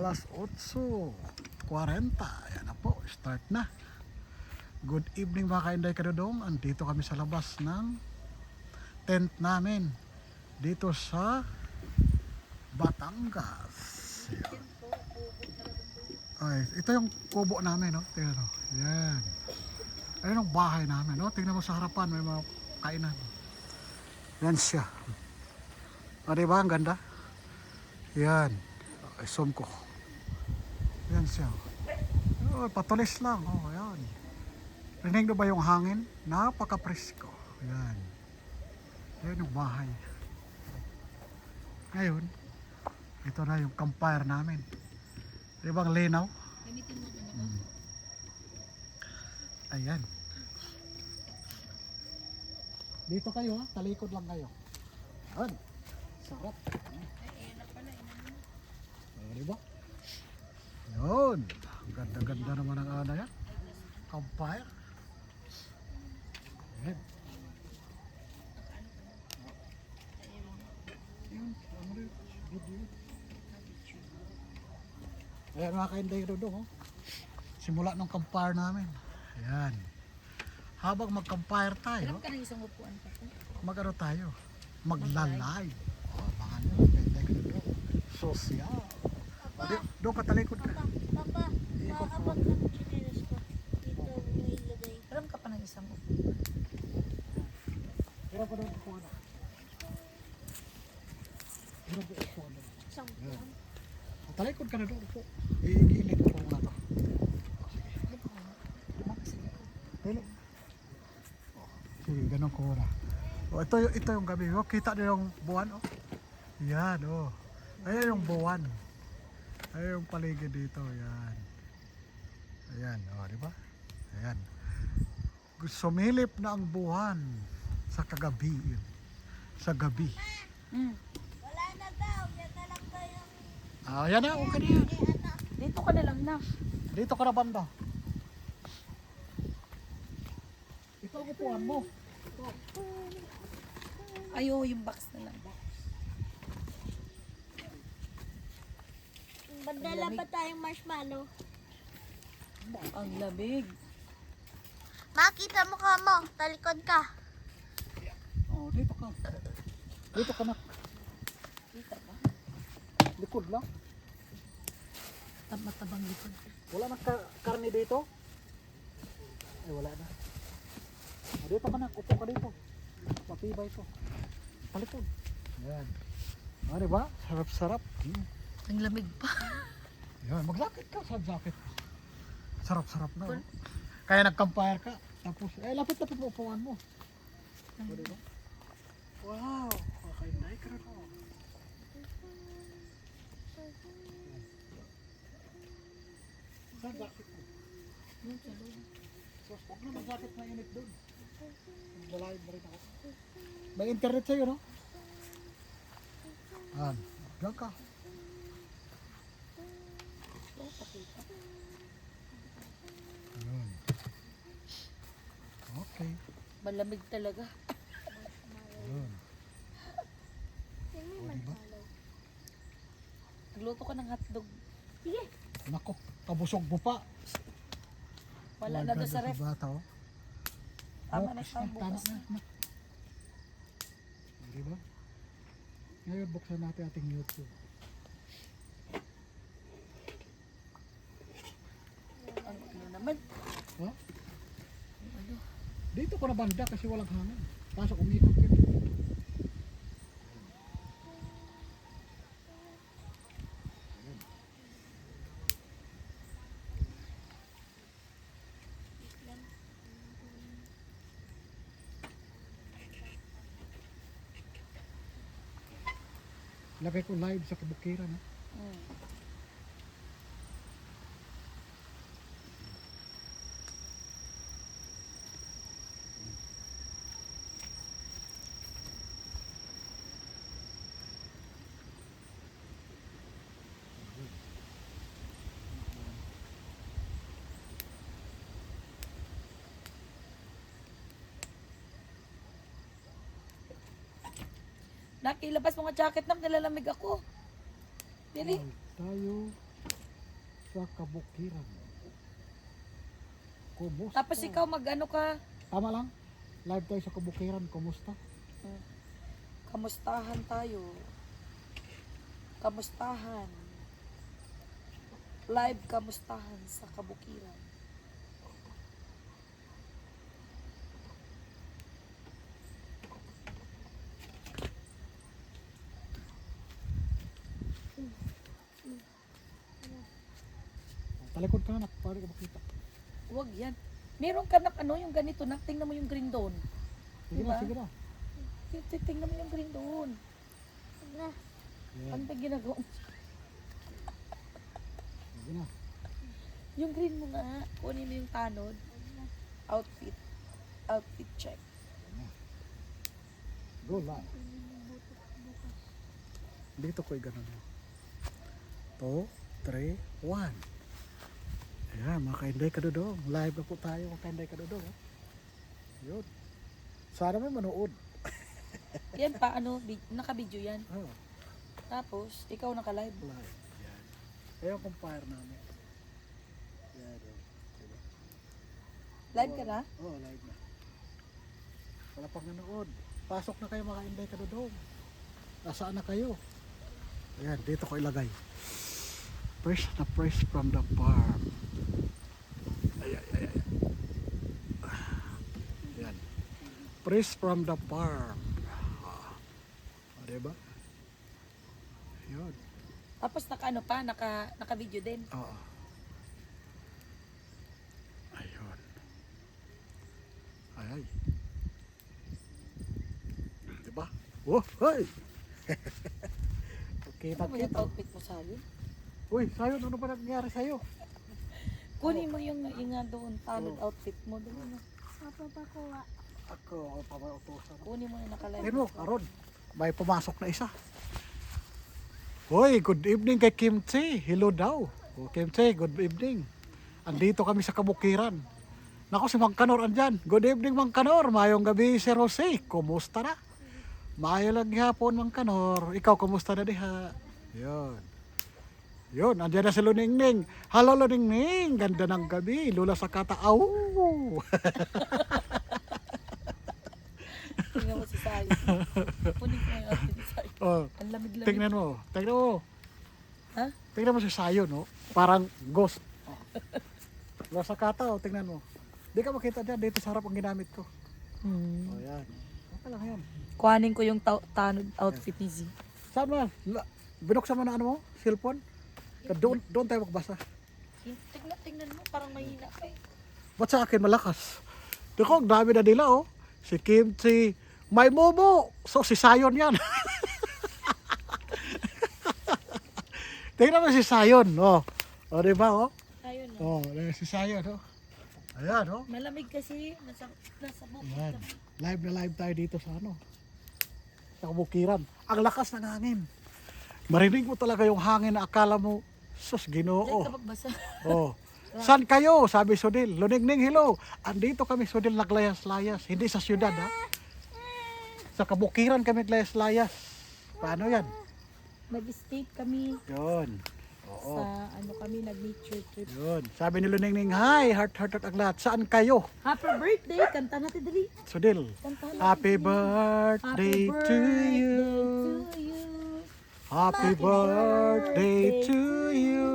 Alas 8:40. Ayan na po, start na. Good evening mga kainday kadudong. Andito kami sa labas ng tent namin. Dito sa Batangas. Ayan. Ay, ito yung kubo namin, no? Tingnan mo. Ayan. Ayun ang bahay namin, no? Tingnan mo sa harapan, may mga kainan. Yan siya. O, diba? Ang ganda. Yan. Ay, zoom ko. Yan siya. Oh, patulis lang. Oh, ayan. Rinig na ba yung hangin? Napaka-presko. Ayan. Ayan yung bahay. Ngayon, ito na yung campfire namin. Di ba ang linaw? Ayan. Dito kayo ha, talikod lang kayo. Ayan. Sarap. Di ba? Yun. Ang ganda-ganda naman ang ana yan. Campfire. Ayan. Ayan mga kainday dodo, oh. Simula ng campfire namin. Ayan. Habang mag-campfire tayo, Alam ka na isang upuan pa po? mag-ano tayo? Magla-live. Oh, mga ano, kainday dodo. Social. Doon ka talikod ka. Papa, Ikot maabag mo. ng chinelas ko. Dito may ilagay. Alam ka pa ng isang upuan? Hirap pa doon po ano. Hirap pa po ano. Isang Ayan. Talikod ka na doon po. Iinit ko muna to. Dili. Oh, sige, ganun ko muna. Oh, ito yung gabi. Oh, kita niyo yung buwan, oh. Yan, oh. Ayan yung buwan. Ayan yung paligid dito, yan. Ayan, oh, di ba? Ayan. Sumilip na ang buwan sa kagabi. Yun. Sa gabi. Wala na daw. Yan na lang daw yung... Ah, yan na, okay na yan. Dito ka na lang na. Dito ka na banda. Ito ang upuan mo. Ayo, yung box na lang. Bandala pa tayong marshmallow. Ang labig. Makita mo ka mo. Talikod ka. Oh, dito ka. Dito ka na. Kita ba? Likod lang. Matabang likod. Wala na karne dito? Ay, wala na. Oh, dito ka na. Upo ka dito. Matibay to. Talikod. Yan. Ah, diba? Sarap-sarap. Ang lamig pa. Yan. Maglakit ka sa jacket. Sarap-sarap na. Oh. Kaya nag-campfire ka. Tapos, lapit-lapit mo upuan mo. Oh, diba? Wow. Okay, naik ka na to. Saan jacket mo? So, huwag na mag-jacket na init doon. Malayad na rin ako. May internet sa'yo, no? Yan. Diyan ka. Ayun. Okay. Malamig talaga. Ayun. O, diba? Nagluto ka ng hotdog. Sige. Nako, kabusog mo pa. Wala na doon sa ref. Bata, oh. Tama na Focus siya tama bukas. na. Diba? Ngayon, buksan natin ating YouTube. Ang ano naman. Ha? Ano? Dito ko na banda kasi walang hangin. Pasok, umikot ka. Lagay ko live sa Kabukiran. Nakilabas mo nga jacket na, nilalamig ako. Dili. Tayo. sa kabukiran. Kumusta? Tapos ikaw mag-ano ka, Tama lang. Live tayo sa kabukiran. Kumusta? kamustahan tayo. Kamustahan. Live kamustahan sa kabukiran. Talikod ka na. Para ka makita. Huwag yan. Meron ka na ano, yung ganito na, tingnan mo yung green doon. Sige Diba? na, sige na. Tingnan mo yung green doon. Yan. Ano ba ginagawa mo? Sige na. Yung green mo nga, kunin mo yung tanod. Outfit. Outfit check. Go live. Dito ko'y ganun. 2, 3, 1. Ayan, mga kainday kadudong. Live na po tayo, mga kainday kadudong. Yun. Sana may manood. Yan pa, ano, naka-video yan. Oh, Tapos, ikaw naka-live. live. Yan. Ayan kung fire namin. Yan. Diba? Live ka na? Oo, live na. Wala pang nanood. Pasok na kayo mga kainday kadudong. Nasaan na kayo? Ayan, dito ko ilagay. Fresh na fresh from the farm. Ayan. Ayan. Fresh from the farm. O, diba? Yun. Tapos naka-ano pa, naka-video din. Oo. Ayun. Ay. Diba? Oh, hey! Kita Ano mo yung kita. outfit mo sa'yo? Uy, Sayon, ano ba nangyari sa'yo? Kunin mo yung nga doon, tanod outfit mo. Doon mo. Ako, pamautosan. Kunin mo yung naka-live. Ayun mo, Aron, may pumasok na isa. Hoy, good evening kay Kimchi. Hello daw. O, Kimchi, good evening. Andito kami sa Kabukiran. Nako, si Mang Kanor andyan. Good evening, Mang Kanor. Mayong gabi, Sir Jose. Kumusta na? Mayo lang hapon, Mang Kanor. Ikaw, kumusta na diha? Yun. Yun, andyan na si Luningning. Hello, Luningning. Ganda ng gabi. Lula sa kataaw. Tingnan mo si Sayo. Kunin ko yung outfit ni Sayo. Oh, Ang lamig-lamig. tingnan mo. Tingnan mo. Ha? Tingnan mo si Sayo, no? Parang ghost. Oh. Lula sa kataaw, tingnan mo. Di ka makita dyan. Dito sa harap ang ginamit ko. Oh, yan. Okay lang yan. Kuhanin ko yung tanod outfit ni Z. Saan mo? Binuksan mo na ano mo? Cellphone? Doon tayo magbasa. Tingnan mo, parang mahina pa eh. Ba't sa akin malakas? Dito, ang dami na nila, oh. Si Kimchi, may momo. So, si Sayon yan. Tingnan mo si Sayon, oh. O, di ba, oh? Ayun na. Oh, si Sayon, oh. Ayan, oh. Malamig kasi, nasa bukid Ayan. kami. Live na live tayo dito sa ano. Sa Kabukiran. Ang lakas ng hangin. Marinig mo talaga yung hangin na akala mo, sus, Diyan Ginoo. ka magbasa. Oh. San kayo? Sabi Sudil. Luningning, hello. Andito kami Sudil naglayas-layas. Hindi sa syudad, ha? Sa Kabukiran kami naglayas-layas. Paano yan? Nag-state kami Yun. Oo. sa ano kami, nag-nature trip. Yun. Sabi ni Luningning, hi, heart ang lahat. Saan kayo? Happy birthday! Kanta natin dali. Sudil. Kanta natin. Happy birthday to you. to you. Happy birthday to you.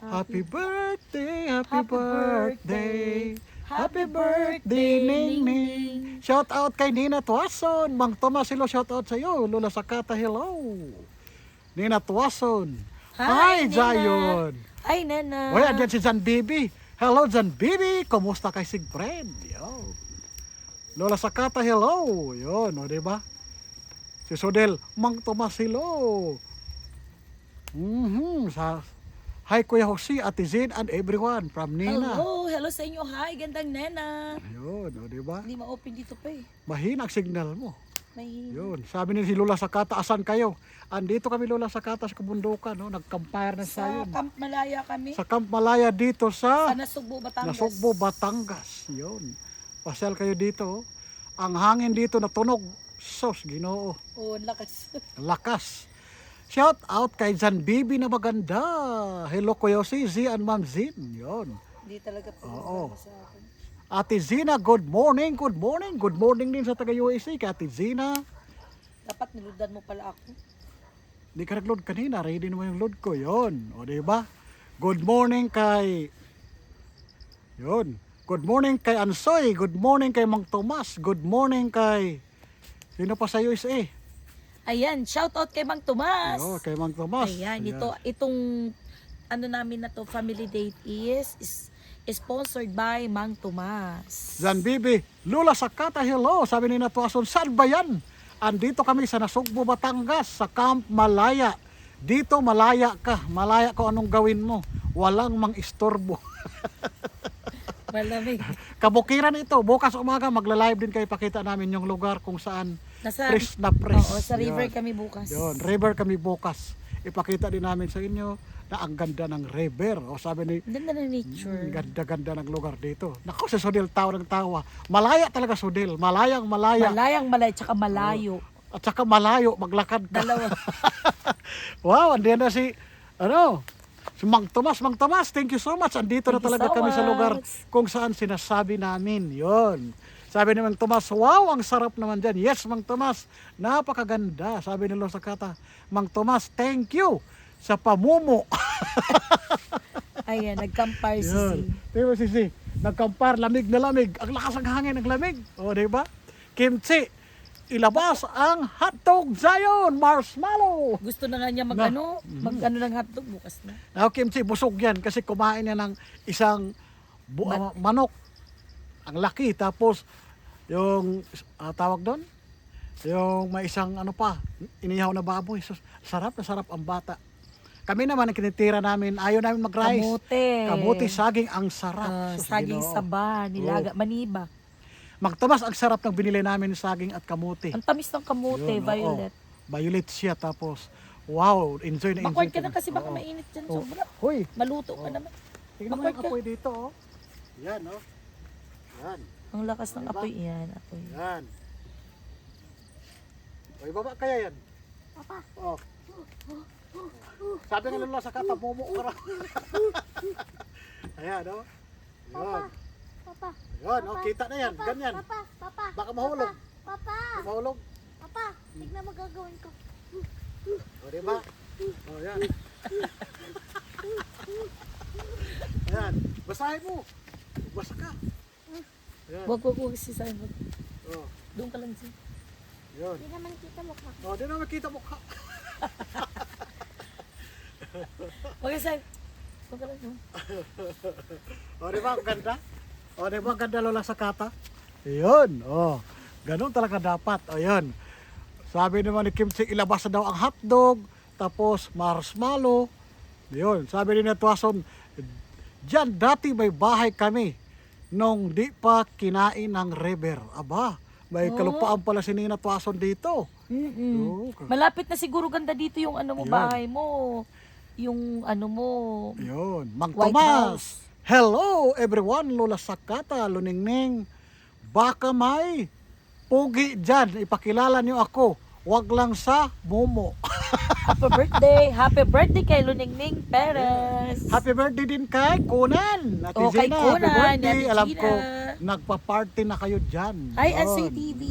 Happy birthday, happy birthday. Happy birthday, Ning Ning. Shout out kay Nina Tuason. Mang Tomasilo, shout out sa iyo. Lula Sakata, hello. Nina Tuason. Hi, Nina. Jayon. Ay, Nana. Oy, andyan si Jan Bibi. Hello, Jan Bibi. Kumusta kay Sigfred? Yo. Lola Sakata, hello. Yun, o, diba? Si Sodel, Mang Tomasilo. Hi, Kuya Jose, Ate Zin, and everyone from Nina. Hello sa inyo. Hi, gandang Nena. Yun, o, diba? Hindi ma-open dito pa eh. Mahina ang signal mo. May... Yun, sabi ni si Lola Sakata, asan kayo? Andito kami Lola Sakata sa kabundukan, no? Nag-campfire na Sa sayon. Camp Malaya kami. Sa Camp Malaya dito Sa sa Nasugbo, Batangas. Nasugbo, Batangas. Yun. Pasyal kayo dito. Oh. Ang hangin dito natunog. Sos, Ginoo. Oh, ang lakas. Lakas. Shout out kay Jan Bibi na maganda. Hello Kuya Si, Z and Ma'am Zin. Yun. Hindi talaga po Oo. sa akin. Ate Zina, good morning, good morning. Good morning din sa taga-USA kay Ate Zina. Dapat niludan mo pala ako. Di ka nag-load kanina, ready naman yung load ko. Yun. O diba? Good morning kay... Yun. Good morning kay Ansoy. Good morning kay Mang Tomas. Good morning kay... Sino pa sa USA? Ayan, shout out kay Mang Tomas. Yo, kay Mang Tomas. Ayan, itong ano namin na to, family date is sponsored by Mang Tomas. Jan Bibi, Lula Sakata, hello. Sabi ni Natuason, saan ba yan? Andito kami sa Nasugbo, Batangas, sa Camp Malaya. Dito malaya ka. Malaya ko anong gawin mo. Walang mang-istorbo. Malamig. Kabukiran ito. Bukas umaga, magla-live din kayo. Pakita namin yung lugar kung saan Nasa, press na press. Oo, sa river Yan. kami bukas. Yun, river kami bukas. Ipakita din namin sa inyo na ang ganda ng river. O sabi ni, Ganda na nature. ganda-ganda ng lugar dito. Naku, sa Sudil, tawa ng tawa. Malaya talaga Sudil. Malayang malaya. Malayang malay, tsaka malayo. At saka malayo, maglakad ka. Dalawa. Wow, andiyan na si, si Mang Tomas. Mang Tomas, thank you so much. Andito na Thank you talaga so kami sa lugar much. kung saan sinasabi namin. Yon. Sabi ni Mang Tomas, wow, ang sarap naman dyan. Yes, Mang Tomas, napakaganda. Sabi ni Lolo Sakata, Mang Tomas, thank you sa pamumo. Ayan, nagkampar si Yun. Si. Diba Sisi? Nagkampar, lamig na lamig. Ang lakas ng hangin, ang lamig. O, diba? Kimchi, ilabas ang hotdog Zion, marshmallow. Gusto na nga niya Na. mag-ano ng hotdog bukas na. Now, Kimchi, busog yan kasi kumain niya ng isang manok. Ang laki. Tapos, yung tawag doon, yung may isang ano pa, inihaw na baboy. So, sarap na sarap ang bata. Kami naman, ang kinitira namin, ayaw namin mag-rice. Kamote. Kamuti, saging, ang sarap. Sus, Saging Ginoo. saba, nilaga, maniba. Mang Tomas, ang sarap ng binili namin saging at kamuti. Ang tamis ng kamote, Yun, oo. violet. Violet siya, tapos, wow, enjoy na enjoy. Bakward ka na kami. kasi baka Oo. mainit dyan. Oo. Sobra. Hoy, Maluto ka naman. tingnan mo Bakward yung ka. apoy dito, oh. Yan, oh. Yan, Ang lakas ng Diba? apoy yan. Apoy. yan. O, ibaba kaya yan? Papa. Oh. Sabi nga Lola Sakata, mumu ka raw. Ayan, oh. Yan. Papa. Yan, oh, kita na yan. Papa, Ganyan. Papa. Papa. Baka mahulog. Papa. Mahulog. Papa. Tignan mo gagawin ko. O, diba? O, yan. Ayan. Basahin mo. Basa ka. Ayan. Wag si Simon. O, Doon ka lang siya. yun. Hindi naman kita mukha. O, di na makita mukha. Wag si Simon. Doon ka lang. No? O, di ba? Ang ganda? O, di ba? Ang ganda Lola Sakata? Yun. O, ganun talaga dapat. O, yun. Sabi naman ni Kimchi, ilabas na daw ang hotdog, tapos marshmallow. Yun. Sabi ni Natuason, diyan dati may bahay kami nung di pa kinain ng river. Aba, may Oh. kalupaan pala si Nina Tuason dito. Oo. Malapit na siguro ganda dito yung ano mo, Yun. bahay mo. Yung ano mo. Yun. Mang White Tomas. House. Hello everyone. Lola Sakata, Luningning. Baka may pugi dyan. Ipakilala niyo ako. Wag lang sa Momo. Happy birthday. Happy birthday kay Luningning Perez. Happy birthday din kay Kunan. Ate Oh, kay Gina, Kunan, happy birthday. Ate Alam Gina. ko, nagpa-party na kayo dyan. Hi, Yun. Ansoy TV.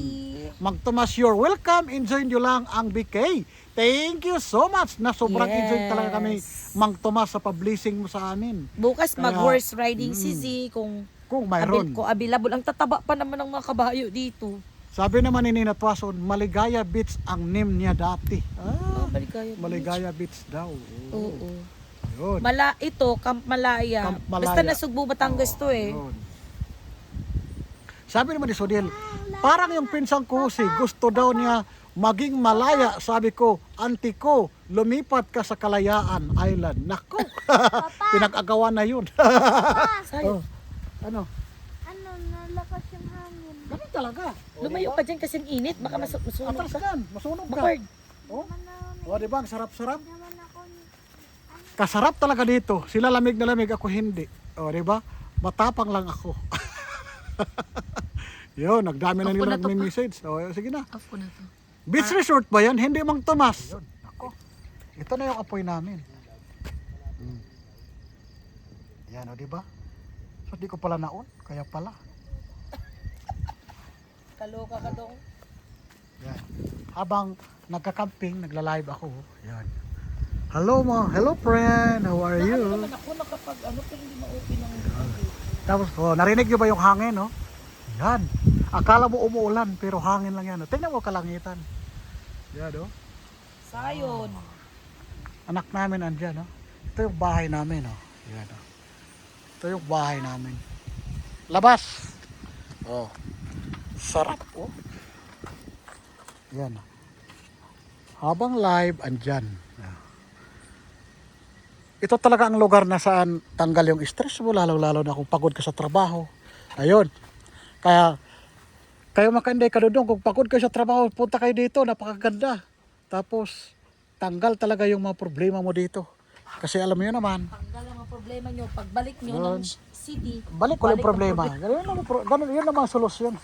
Mang Tomas, you're welcome. Enjoy nyo lang ang BK. Thank you so much. Na sobrang enjoy talaga kami, Mang Tomas, sa pa-blessing mo sa amin. Bukas Kaya, mag-horse riding si Z kung Kung mayroon. available. Ang tataba pa naman ng mga kabayo dito. Sabi naman ni Nina Tuason, Maligaya Beach ang name niya dati. Oh, Maligaya. Maligaya Beach daw. Oo. Yun. Camp Malaya. Camp Malaya. Basta nasugbo Batangas to eh. Yun. Sabi naman ni Sodiel, parang yung pinsang ko si gusto daw niya maging malaya. Sabi ko, auntie ko, lumipat ka sa Kalayaan Island. Nako, pinag-agawan na yun. Sayo. Ano? Ano, nalakas yung hangin. Ganun talaga. Lumayo ka dyan kasi ang init. Baka masunog Atras ka. ka, masunog ka. Bakard. Oh, Naman, o diba, ang sarap-sarap. naman ako. Kasarap talaga dito. Sila lamig na lamig, ako hindi. O, di ba? Matapang lang ako. Yun, nagdami na Ako nila na to, nagme-message. O, sige na. Off ko na to. Beach resort ba yan? Hindi Mang Tomas. Yun, ako. Ito na yung apoy namin. Yan o, di ba? So, di ko pala naon. Kaya pala. Kaloka ka dong. Yan. Habang nagka-camping, nagla-live ako. Yan. Hello hello friend, how are you? Naman ako nakapag ano pero hindi ma-open ang Tapos, narinig nyo ba yung hangin, no? Yan. Akala mo umuulan, pero hangin lang yan. No? Tingnan mo kalangitan. Yan, no? sayon. Anak namin andyan, no? Ito yung bahay namin, no? Yan, no? Ito yung bahay namin. Labas! Oh. Sarap, oh. Yan, no? Habang live, andyan. Ito talaga ang lugar na saan tanggal yung stress mo, lalo-lalo na kung pagod ka sa trabaho. Ayun. Kaya, kayo makainday ka doon, kung pagod kayo sa trabaho, punta kayo dito, napakaganda. Tapos, tanggal talaga yung mga problema mo dito. Kasi alam mo yun naman, Tanggal ang mga problema nyo. Pagbalik nyo Yun. ng city, balik ko yung problema. Ganun, yun naman ang solusyon.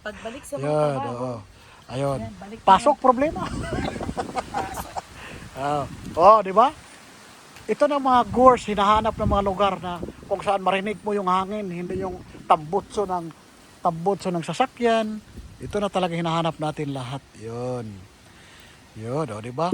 pagbalik sa mga Yun, trabaho. oo. Ayun. Yan, balik na Pasok problema. Oh, di ba? Ito na mga gores, hinahanap ng mga lugar na kung saan marinig mo yung hangin, hindi yung tambutso ng sasakyan. Ito na talaga hinahanap natin lahat. Yun. Yun, di ba?